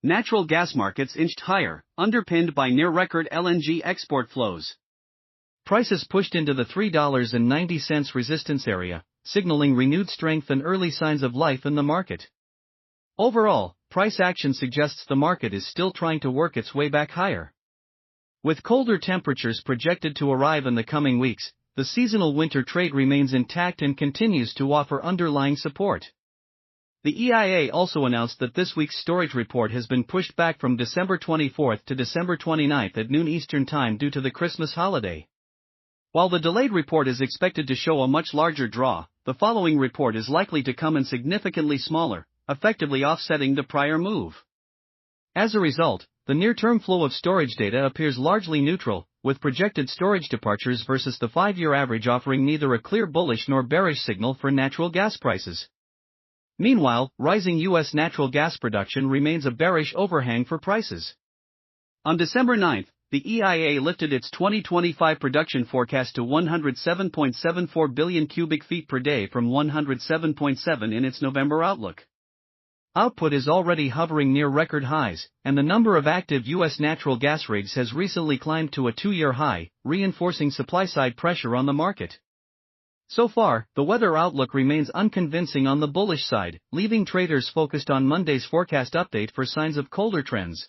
natural gas markets inched higher, underpinned by near-record LNG export flows. Prices pushed into the $3.90 resistance area, signaling renewed strength and early signs of life in the market. Overall, price action suggests the market is still trying to work its way back higher. With colder temperatures projected to arrive in the coming weeks, the seasonal winter trade remains intact and continues to offer underlying support. The EIA also announced that this week's storage report has been pushed back from December 24 to December 29 at noon Eastern Time due to the Christmas holiday. While the delayed report is expected to show a much larger draw, the following report is likely to come in significantly smaller, effectively offsetting the prior move. As a result, the near-term flow of storage data appears largely neutral, with projected storage departures versus the 5-year average offering neither a clear bullish nor bearish signal for natural gas prices. Meanwhile, rising U.S. natural gas production remains a bearish overhang for prices. On December 9, the EIA lifted its 2025 production forecast to 107.74 billion cubic feet per day from 107.7 in its November outlook. Output is already hovering near record highs, and the number of active U.S. natural gas rigs has recently climbed to a 2-year high, reinforcing supply-side pressure on the market. So far, the weather outlook remains unconvincing on the bullish side, leaving traders focused on Monday's forecast update for signs of colder trends.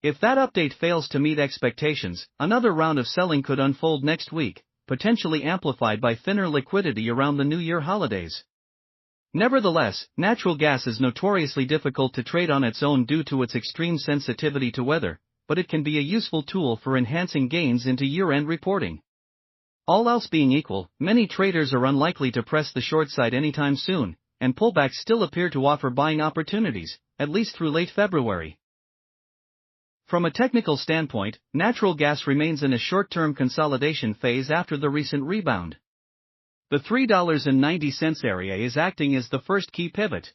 If that update fails to meet expectations, another round of selling could unfold next week, potentially amplified by thinner liquidity around the New Year holidays. Nevertheless, natural gas is notoriously difficult to trade on its own due to its extreme sensitivity to weather, but it can be a useful tool for enhancing gains into year-end reporting. All else being equal, many traders are unlikely to press the short side anytime soon, and pullbacks still appear to offer buying opportunities, at least through late February. From a technical standpoint, natural gas remains in a short-term consolidation phase after the recent rebound. The $3.90 area is acting as the first key pivot.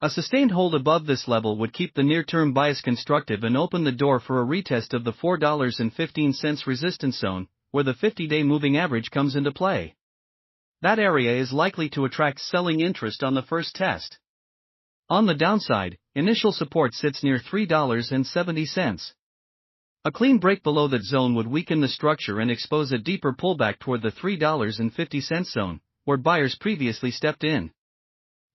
A sustained hold above this level would keep the near-term bias constructive and open the door for a retest of the $4.15 resistance zone, where the 50-day moving average comes into play. That area is likely to attract selling interest on the first test. On the downside, initial support sits near $3.70. A clean break below that zone would weaken the structure and expose a deeper pullback toward the $3.50 zone, where buyers previously stepped in.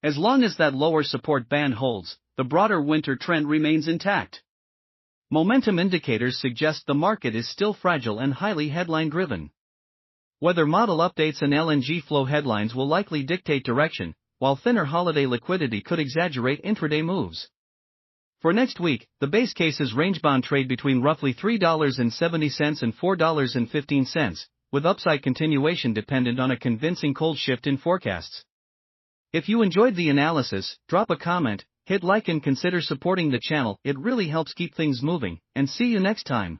As long as that lower support band holds, the broader winter trend remains intact. Momentum indicators suggest the market is still fragile and highly headline-driven. Weather model updates and LNG flow headlines will likely dictate direction, while thinner holiday liquidity could exaggerate intraday moves. For next week, the base case is range-bound trade between roughly $3.70 and $4.15, with upside continuation dependent on a convincing cold shift in forecasts. If you enjoyed the analysis, drop a comment, hit like and consider supporting the channel. It really helps keep things moving, and see you next time.